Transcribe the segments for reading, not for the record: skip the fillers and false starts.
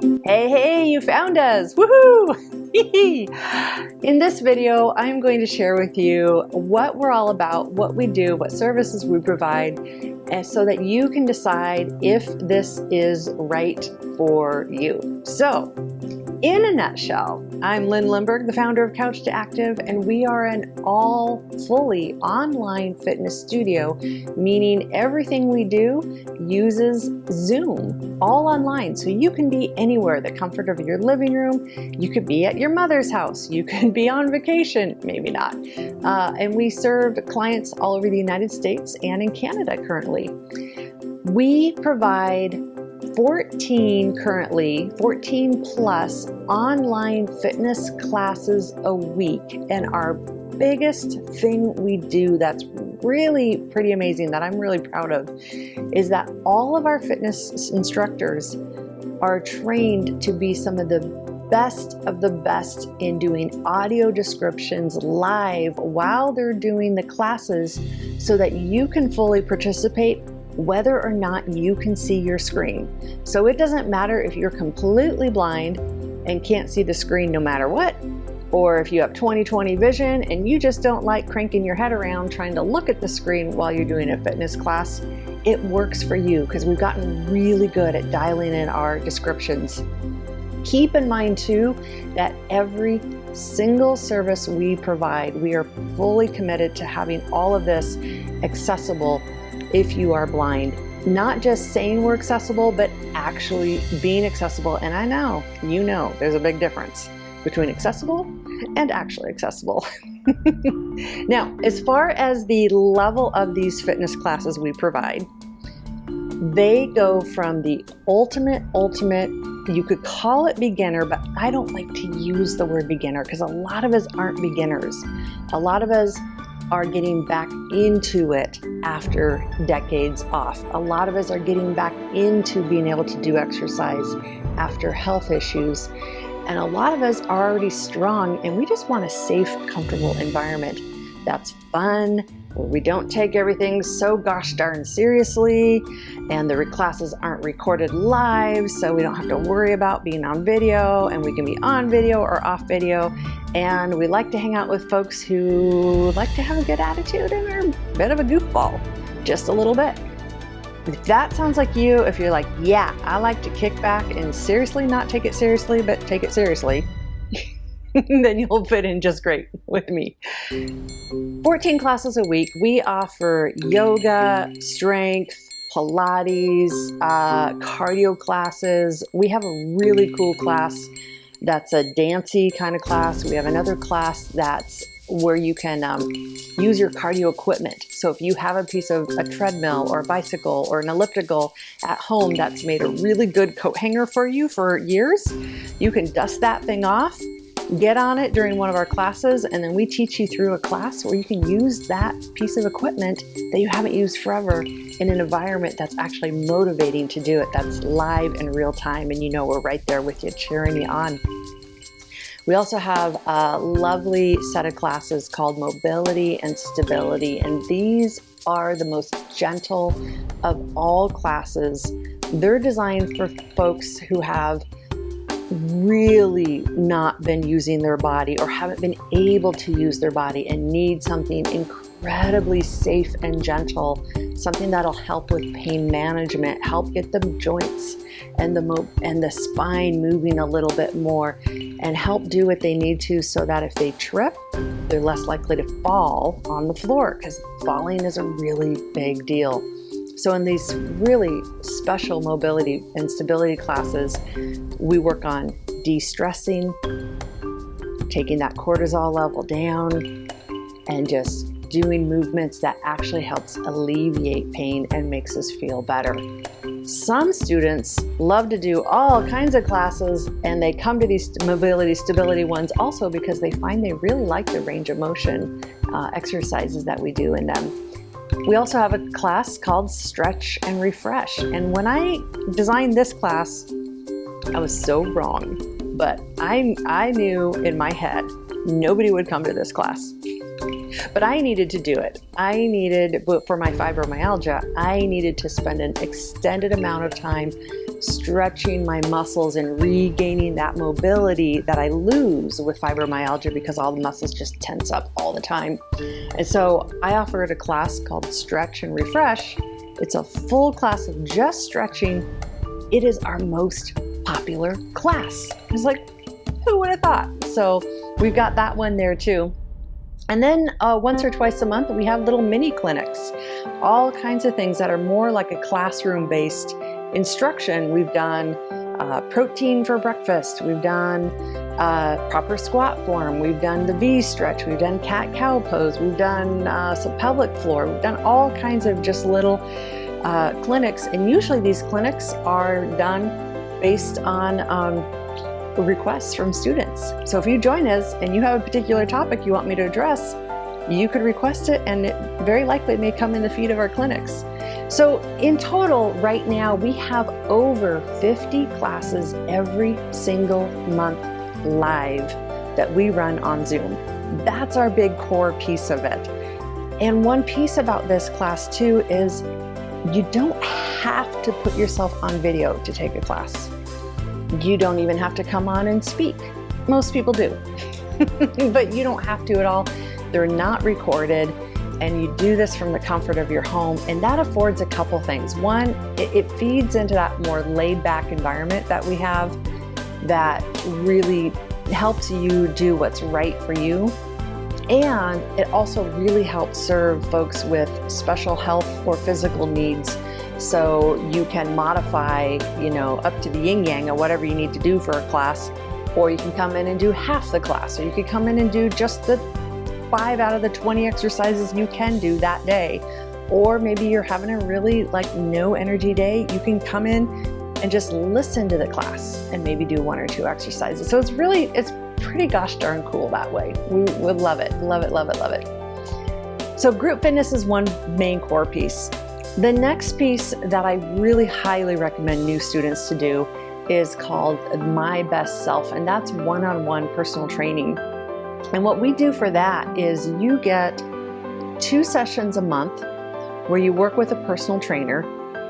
Hey, you found us! Woohoo! In this video, I'm going to share with you what we're all about, what we do, what services we provide, and so that you can decide if this is right for you. So, in a nutshell, I'm Lynn Limburg, the founder of Couch to Active, and we are an all fully online fitness studio, meaning everything we do uses Zoom, all online. So you can be anywhere, the comfort of your living room. You could be at your mother's house. You could be on vacation, maybe not. And we serve clients all over the United States and in Canada currently. We provide 14 plus online fitness classes a week. And our biggest thing we do that's really pretty amazing, that I'm really proud of, is that all of our fitness instructors are trained to be some of the best in doing audio descriptions live while they're doing the classes so that you can fully participate whether or not you can see your screen. So it doesn't matter if you're completely blind and can't see the screen no matter what, or if you have 20/20 vision and you just don't like cranking your head around trying to look at the screen while you're doing a fitness class. It works for you because we've gotten really good at dialing in our descriptions. Keep in mind too that every single service we provide, we are fully committed to having all of this accessible if you are blind. Not just saying we're accessible, but actually being accessible. And I know, you know, there's a big difference between accessible and actually accessible. Now, as far as the level of these fitness classes we provide, they go from the ultimate, you could call it beginner, but I don't like to use the word beginner because a lot of us aren't beginners. A lot of us are getting back into it after decades off. A lot of us are getting back into being able to do exercise after health issues. And a lot of us are already strong and we just want a safe, comfortable environment that's fun, where we don't take everything so gosh darn seriously, and the classes aren't recorded live, so we don't have to worry about being on video, and we can be on video or off video. And we like to hang out with folks who like to have a good attitude and are a bit of a goofball, just a little bit. If that sounds like you, if you're like, yeah, I like to kick back and seriously not take it seriously, but take it seriously, then you'll fit in just great with me. 14 classes a week. We offer yoga, strength, Pilates, cardio classes. We have a really cool class that's a dancey kind of class. We have another class that's where you can use your cardio equipment. So if you have a piece of a treadmill or a bicycle or an elliptical at home that's made a really good coat hanger for you for years, you can dust that thing off, get on it during one of our classes, and then we teach you through a class where you can use that piece of equipment that you haven't used forever in an environment that's actually motivating to do it, that's live in real time, and you know we're right there with you, cheering you on. We also have a lovely set of classes called Mobility and Stability, and these are the most gentle of all classes. They're designed for folks who have really not been using their body or haven't been able to use their body and need something incredibly safe and gentle, something that'll help with pain management, help get the joints and the spine moving a little bit more, and help do what they need to so that if they trip, they're less likely to fall on the floor, because falling is a really big deal. So in these really special mobility and stability classes, we work on de-stressing, taking that cortisol level down, and just doing movements that actually helps alleviate pain and makes us feel better. Some students love to do all kinds of classes, and they come to these mobility, stability ones also because they find they really like the range of motion exercises that we do in them. We also have a class called Stretch and Refresh. And when I designed this class, I was so wrong, but I knew in my head nobody would come to this class. But I needed to do it. For my fibromyalgia, I needed to spend an extended amount of time stretching my muscles and regaining that mobility that I lose with fibromyalgia because all the muscles just tense up all the time. And so I offered a class called Stretch and Refresh. It's a full class of just stretching. It is our most popular class. It's like, who would have thought? So we've got that one there too. And then once or twice a month, we have little mini clinics, all kinds of things that are more like a classroom-based instruction. We've done protein for breakfast. We've done proper squat form. We've done the V stretch. We've done cat-cow pose. We've done some pelvic floor. We've done all kinds of just little clinics. And usually these clinics are done based on requests from students. So if you join us and you have a particular topic you want me to address, you could request it, and it very likely may come in the feed of our clinics. So in total, right now, we have over 50 classes every single month live that we run on Zoom. That's our big core piece of it. And one piece about this class too is you don't have to put yourself on video to take a class. You don't even have to come on and speak. Most people do, but you don't have to at all. They're not recorded, and you do this from the comfort of your home, and that affords a couple things. One, it feeds into that more laid-back environment that we have that really helps you do what's right for you, and it also really helps serve folks with special health or physical needs. So you can modify, up to the yin-yang of whatever you need to do for a class, or you can come in and do half the class, or you could come in and do just the 5 out of the 20 exercises you can do that day. Or maybe you're having a really no energy day, you can come in and just listen to the class and maybe do 1 or 2 exercises. So it's pretty gosh darn cool that way. We would love it, love it, love it, love it. So group fitness is one main core piece. The next piece that I really highly recommend new students to do is called My Best Self, and that's one-on-one personal training. And what we do for that is you get 2 sessions a month where you work with a personal trainer.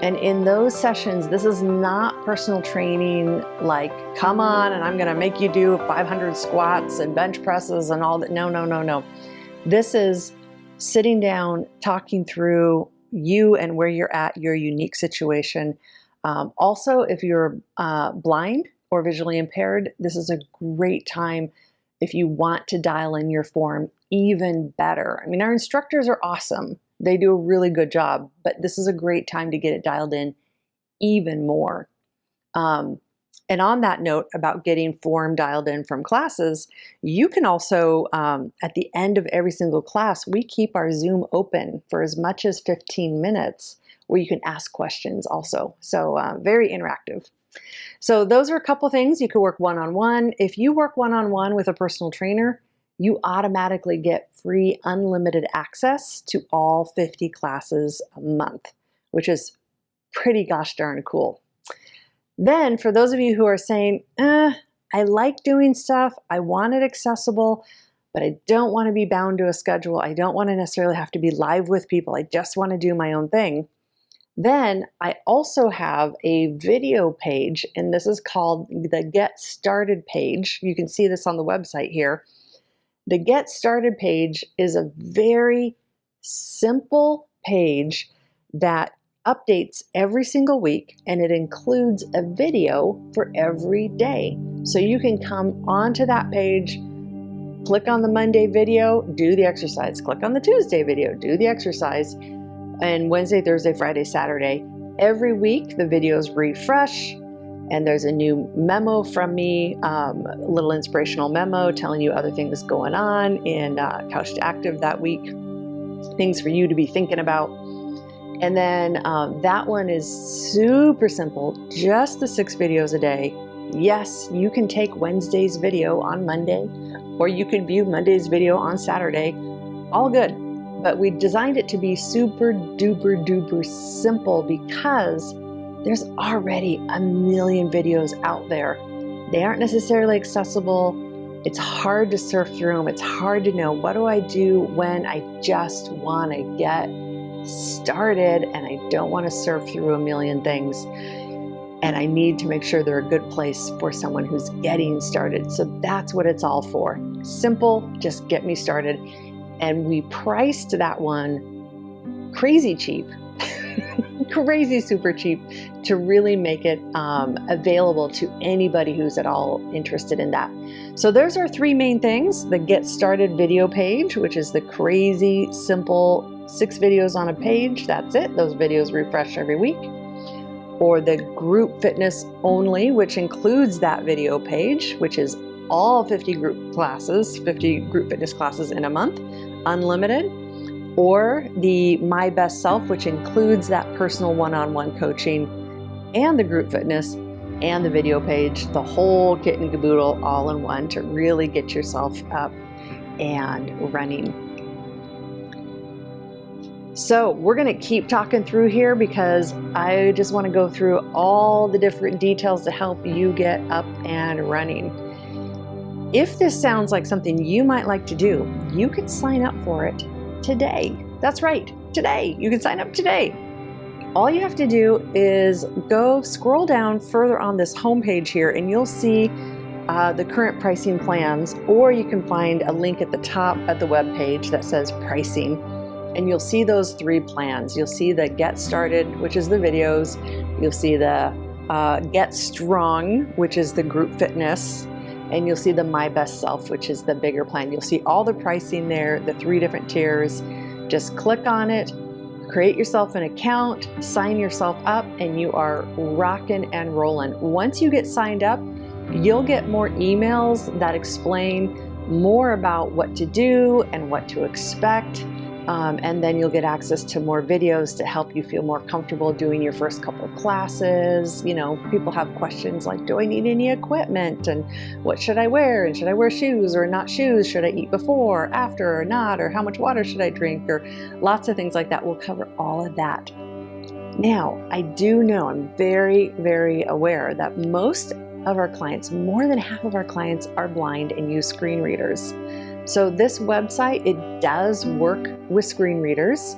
And in those sessions, this is not personal training like, come on and I'm gonna make you do 500 squats and bench presses and all that. No. This is sitting down, talking through you and where you're at, your unique situation. Also, if you're blind or visually impaired, this is a great time if you want to dial in your form even better. I mean, our instructors are awesome. They do a really good job, but this is a great time to get it dialed in even more. And on that note about getting form dialed in from classes, you can also, at the end of every single class, we keep our Zoom open for as much as 15 minutes where you can ask questions also. So very interactive. So those are a couple things. You could work one-on-one. If you work one-on-one with a personal trainer, you automatically get free unlimited access to all 50 classes a month, which is pretty gosh darn cool. Then for those of you who are saying, I like doing stuff, I want it accessible, but I don't want to be bound to a schedule. I don't want to necessarily have to be live with people. I just want to do my own thing. Then I also have a video page, and this is called the Get Started page. You can see this on the website here. The Get Started page is a very simple page that updates every single week, and it includes a video for every day. So you can come onto that page, click on the Monday video, do the exercise, click on the Tuesday video, do the exercise, and Wednesday, Thursday, Friday, Saturday. Every week the videos refresh, and there's a new memo from me, a little inspirational memo telling you other things going on in Couch to Active that week, things for you to be thinking about. And then that one is super simple, just the 6 videos a day. Yes, you can take Wednesday's video on Monday, or you can view Monday's video on Saturday, all good. But we designed it to be super duper duper simple because there's already a million videos out there. They aren't necessarily accessible. It's hard to surf through them. It's hard to know, what do I do when I just want to get started and I don't want to surf through a million things. and I need to make sure they're a good place for someone who's getting started. So that's what it's all for. Simple, just get me started. And we priced that one crazy cheap, crazy super cheap, to really make it available to anybody who's at all interested in that. So there's our three main things: the Get Started video page, which is the crazy simple 6 videos on a page. That's it. Those videos refresh every week. Or the Group Fitness Only, which includes that video page, which is all 50 group fitness classes in a month, unlimited. Or the My Best Self, which includes that personal one-on-one coaching and the group fitness and the video page, the whole kit and caboodle all in one, to really get yourself up and running. So we're going to keep talking through here because I just want to go through all the different details to help you get up and running. If this sounds like something you might like to do, you can sign up for it today. That's right, today. You can sign up today. All you have to do is go scroll down further on this homepage here, and you'll see the current pricing plans, or you can find a link at the top of the web page that says pricing. And you'll see those 3 plans. You'll see the Get Started, which is the videos. You'll see the Get Strong, which is the group fitness. And you'll see the My Best Self, which is the bigger plan. You'll see all the pricing there, the 3 different tiers. Just click on it, create yourself an account, sign yourself up, and you are rocking and rolling. Once you get signed up, you'll get more emails that explain more about what to do and what to expect. And then you'll get access to more videos to help you feel more comfortable doing your first couple of classes. You know, people have questions like, do I need any equipment? And what should I wear? And should I wear shoes or not shoes? Should I eat before, after, or not? Or how much water should I drink? Or lots of things like that. We'll cover all of that. Now, I do know, I'm very, very aware that most of our clients, more than half of our clients, are blind and use screen readers. So this website, it does work with screen readers,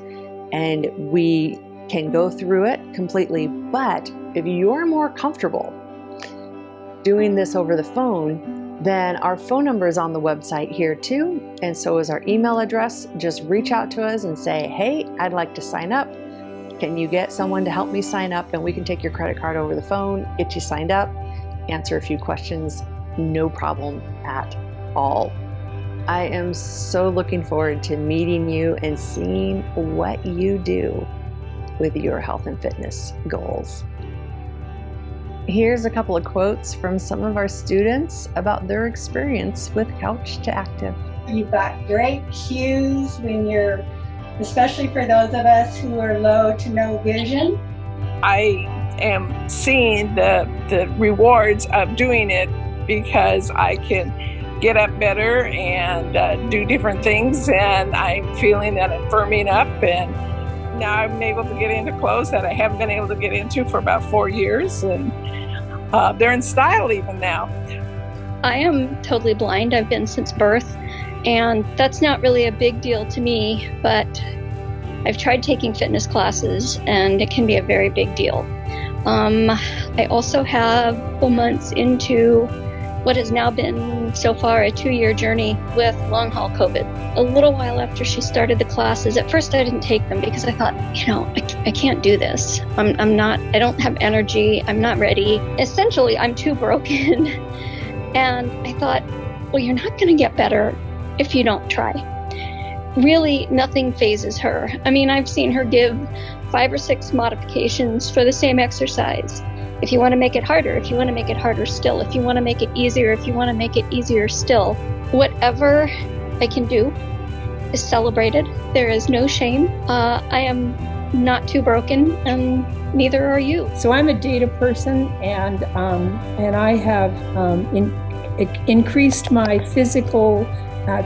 and we can go through it completely. But if you're more comfortable doing this over the phone, then our phone number is on the website here too. And so is our email address. Just reach out to us and say, hey, I'd like to sign up. Can you get someone to help me sign up? And we can take your credit card over the phone, get you signed up, answer a few questions, no problem at all. I am so looking forward to meeting you and seeing what you do with your health and fitness goals. Here's a couple of quotes from some of our students about their experience with Couch to Active. You've got great cues when you're, especially for those of us who are low to no vision. I am seeing the rewards of doing it because I can get up better and do different things, and I'm feeling that I'm firming up, and now I'm able to get into clothes that I haven't been able to get into for about 4 years, and they're in style even now. I am totally blind. I've been since birth, and that's not really a big deal to me, but I've tried taking fitness classes, and it can be a very big deal. I also have 4 months into what has now been so far a 2-year journey with long haul COVID. A little while after she started the classes, at first I didn't take them because I thought, I can't do this. I don't have energy. I'm not ready. Essentially, I'm too broken. And I thought, well, you're not going to get better if you don't try. Really, nothing phases her. I mean, I've seen her give 5 or 6 modifications for the same exercise. If you want to make it harder, if you want to make it harder still, if you want to make it easier, if you want to make it easier still, whatever I can do is celebrated. There is no shame. I am not too broken, and neither are you. So I'm a data person, and I have increased my physical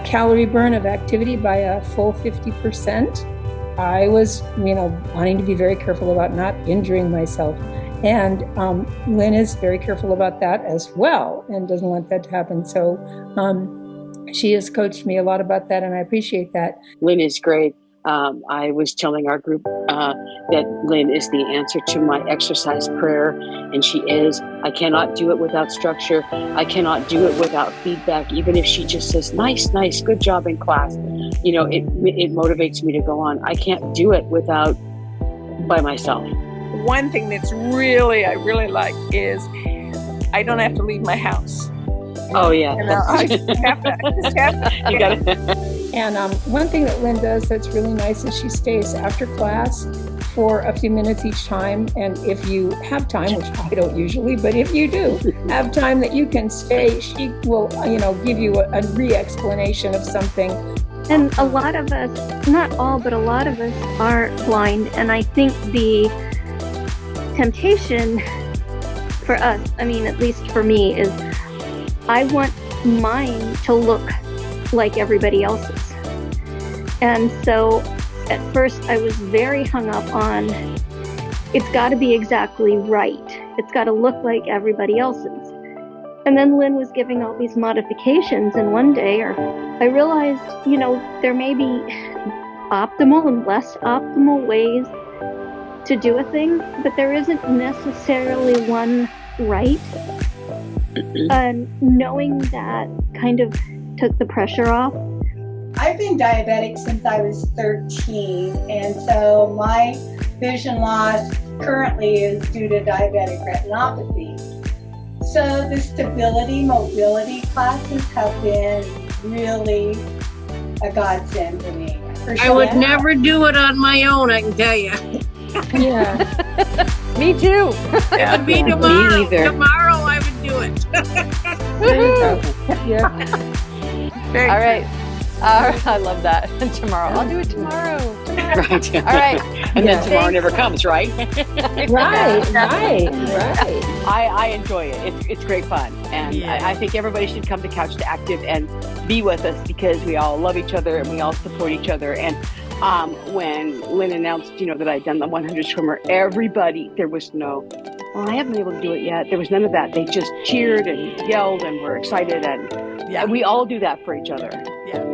calorie burn of activity by a full 50%. I was, wanting to be very careful about not injuring myself. And Lynn is very careful about that as well and doesn't want that to happen. So she has coached me a lot about that, and I appreciate that. Lynn is great. I was telling our group that Lynn is the answer to my exercise prayer, and she is. I cannot do it without structure. I cannot do it without feedback. Even if she just says, nice, good job in class, you know, it motivates me to go on. I can't do it by myself. One thing that's I really like is I don't have to leave my house. Oh, yeah. You know, I just have to. You got it. And one thing that Lynn does that's really nice is she stays after class for a few minutes each time. And if you have time, which I don't usually, but if you do have time that you can stay, she will, give you a re-explanation of something. And a lot of us, not all, but a lot of us are blind. And I think the temptation for us, I mean, at least for me, is I want mine to look like everybody else's. And so at first I was very hung up on, it's got to be exactly right. It's got to look like everybody else's. And then Lynn was giving all these modifications, and one day I realized, there may be optimal and less optimal ways to do a thing, but there isn't necessarily one right. And knowing that kind of took the pressure off. I've been diabetic since I was 13, and so my vision loss currently is due to diabetic retinopathy. So the stability, mobility classes have been really a godsend to me. I would never do it on my own, I can tell you. Yeah. Me too. It would be tomorrow. Me either. Tomorrow I would do it. There you go. Yeah. All right. I love that. Tomorrow. I'll do it tomorrow. Right. All right. And then tomorrow never comes, right? Right. I enjoy it. It's great fun. And I think everybody should come to Couch to Active and be with us because we all love each other and we all support each other. And when Lynn announced, that I'd done the 100 swimmer, everybody, there was no, I haven't been able to do it yet. There was none of that. They just cheered and yelled and were excited. And we all do that for each other. Yeah.